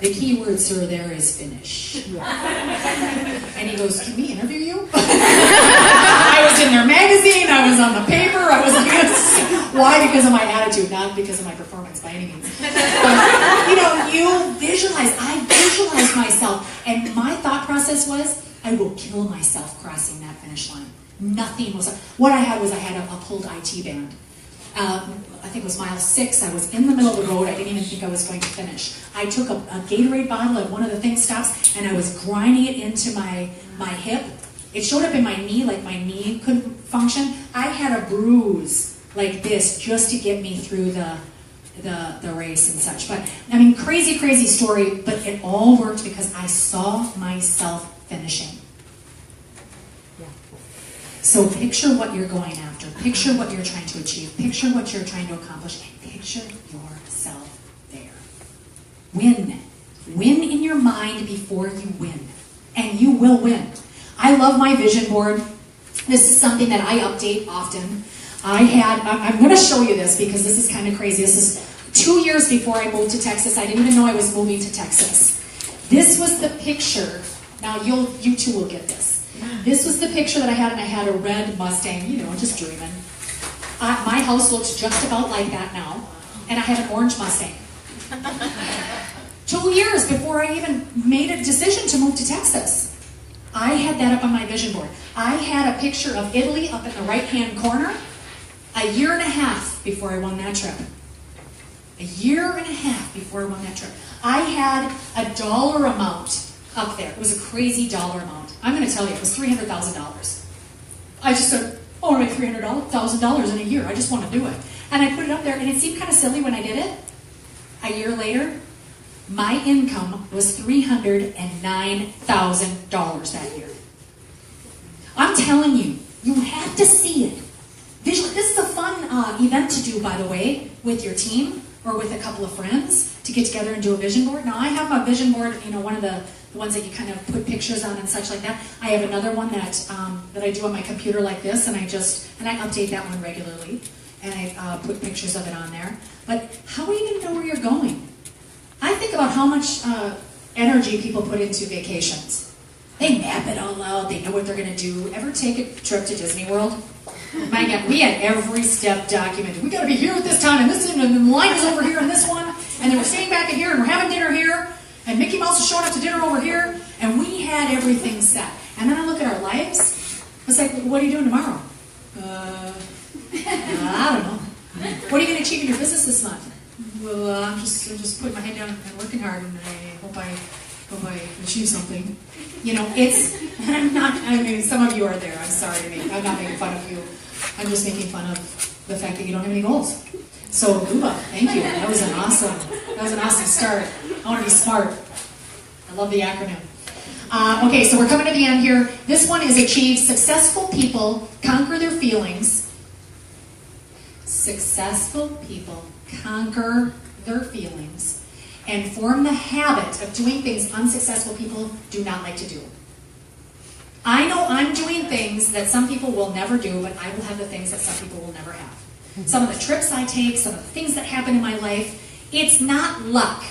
the key word, sir, there is finish. And he goes, can we interview you? I was in their magazine, I was on the paper, I was like this. Why? Because of my attitude, not because of my performance by any means. But, you know, you visualize. I visualized myself. And my thought process was, I will kill myself crossing that finish line. Nothing was, what I had a pulled IT band. I think it was mile 6. I was in the middle of the road. I didn't even think I was going to finish. I took a Gatorade bottle at one of the thing stops, and I was grinding it into my hip. It showed up in my knee, like my knee couldn't function. I had a bruise like this just to get me through the the race and such. But I mean, crazy, crazy story, but it all worked because I saw myself finishing. So picture what you're going after. Picture what you're trying to achieve. Picture what you're trying to accomplish. And picture yourself there. Win. Win in your mind before you win. And you will win. I love my vision board. This is something that I update often. I'm going to show you this because this is kind of crazy. This is 2 years before I moved to Texas. I didn't even know I was moving to Texas. This was the picture. Now you two will get this. This was the picture that I had, and I had a red Mustang, you know, just dreaming. My house looks just about like that now, and I have an orange Mustang. 2 years before I even made a decision to move to Texas. I had that up on my vision board. I had a picture of Italy up in the right-hand corner a year and a half before I won that trip. A year and a half before I won that trip. I had a dollar amount up there. It was a crazy dollar amount. I'm going to tell you, it was $300,000. I just said, I want to make $300,000 in a year. I just want to do it. And I put it up there, and it seemed kind of silly when I did it. A year later, my income was $309,000 that year. I'm telling you, you have to see it. This is a fun event to do, by the way, with your team or with a couple of friends to get together and do a vision board. Now, I have a vision board, you know, one of the ones that you kind of put pictures on and such like that. I have another one that I do on my computer like this, and I update that one regularly, and I put pictures of it on there. But how are you going to know where you're going? I think about how much energy people put into vacations. They map it all out. They know what they're going to do. Ever take a trip to Disney World? My God, we had every step documented. We got to be here at this time, and this, and the line is over here in this one, and then we're staying back in here, and we're having dinner here, and Mickey Mouse is showing up to dinner over here, and we had everything set. And then I look at our lives. It's like, what are you doing tomorrow? I don't know. What are you going to achieve in your business this month? Well, I'm just putting my head down and working hard, and I hope I achieve something. You know, I mean, some of you are there. I'm sorry to make, I'm not making fun of you. I'm just making fun of the fact that you don't have any goals. So, Luba, thank you. That was an awesome start. I want to be smart. I love the acronym. Okay, so we're coming to the end here. This one is achieve. Successful people conquer their feelings. Successful people conquer their feelings and form the habit of doing things unsuccessful people do not like to do. I know I'm doing things that some people will never do, but I will have the things that some people will never have. Some of the trips I take, some of the things that happen in my life, it's not luck.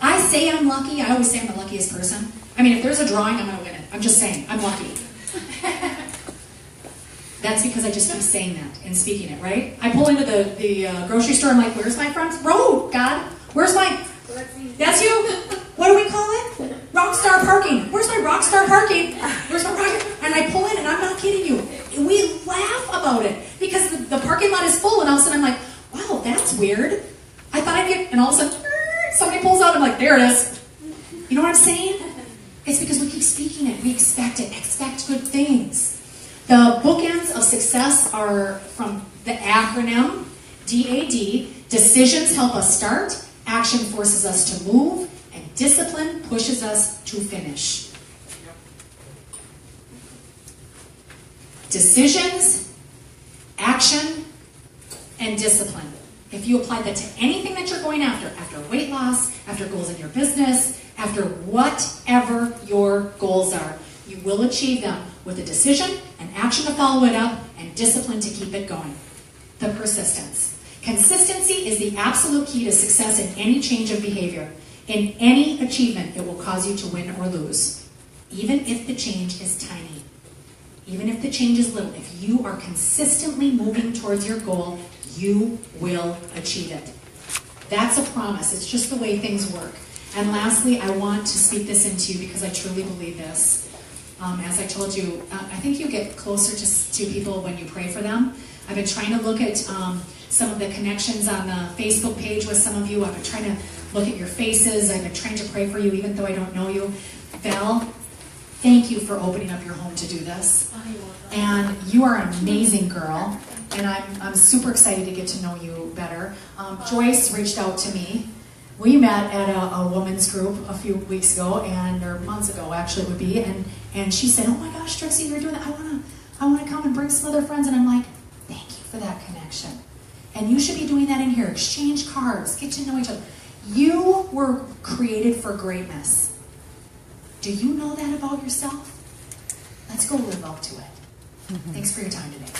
I say I'm lucky. I always say I'm the luckiest person. I mean, if there's a drawing, I'm going to win it. I'm just saying, I'm lucky. That's because I just keep saying that and speaking it, right? I pull into the grocery store, I'm like, where's my front row, God? Where's my... That's you? What do we call it? Rock star parking. Where's my rock star parking? Where's my parking? And I pull in, and I'm not kidding you. We laugh about it because the parking lot is full, and all of a sudden I'm like, wow, that's weird. I thought I'd get... And all of a sudden, somebody pulls out, and I'm like, there it is. You know what I'm saying? It's because we keep speaking it. We expect it. Expect good things. The bookends of success are from the acronym DAD. Decisions help us start, action forces us to move, and discipline pushes us to finish. Decisions, action, and discipline. If you apply that to anything that you're going after weight loss, after goals in your business, after whatever your goals are, you will achieve them with a decision, an action to follow it up, and discipline to keep it going. The persistence. Consistency is the absolute key to success in any change of behavior. In any achievement, it will cause you to win or lose. Even if the change is tiny. Even if the change is little. If you are consistently moving towards your goal, you will achieve it. That's a promise. It's just the way things work. And lastly, I want to speak this into you because I truly believe this. As I told you, I think you get closer to people when you pray for them. I've been trying to look at some of the connections on the Facebook page with some of you. I've been trying to look at your faces. I've been trying to pray for you even though I don't know you. Val, thank you for opening up your home to do this. And you are an amazing girl. and I'm super excited to get to know you better. Joyce reached out to me. We met at a women's group a few weeks ago, or months ago actually would be, and she said, "Oh my gosh, Trixie, you're doing that. I wanna come and bring some other friends." And I'm like, "Thank you for that connection. And you should be doing that in here. Exchange cards, get to know each other." You were created for greatness. Do you know that about yourself? Let's go live up to it. Thanks for your time today.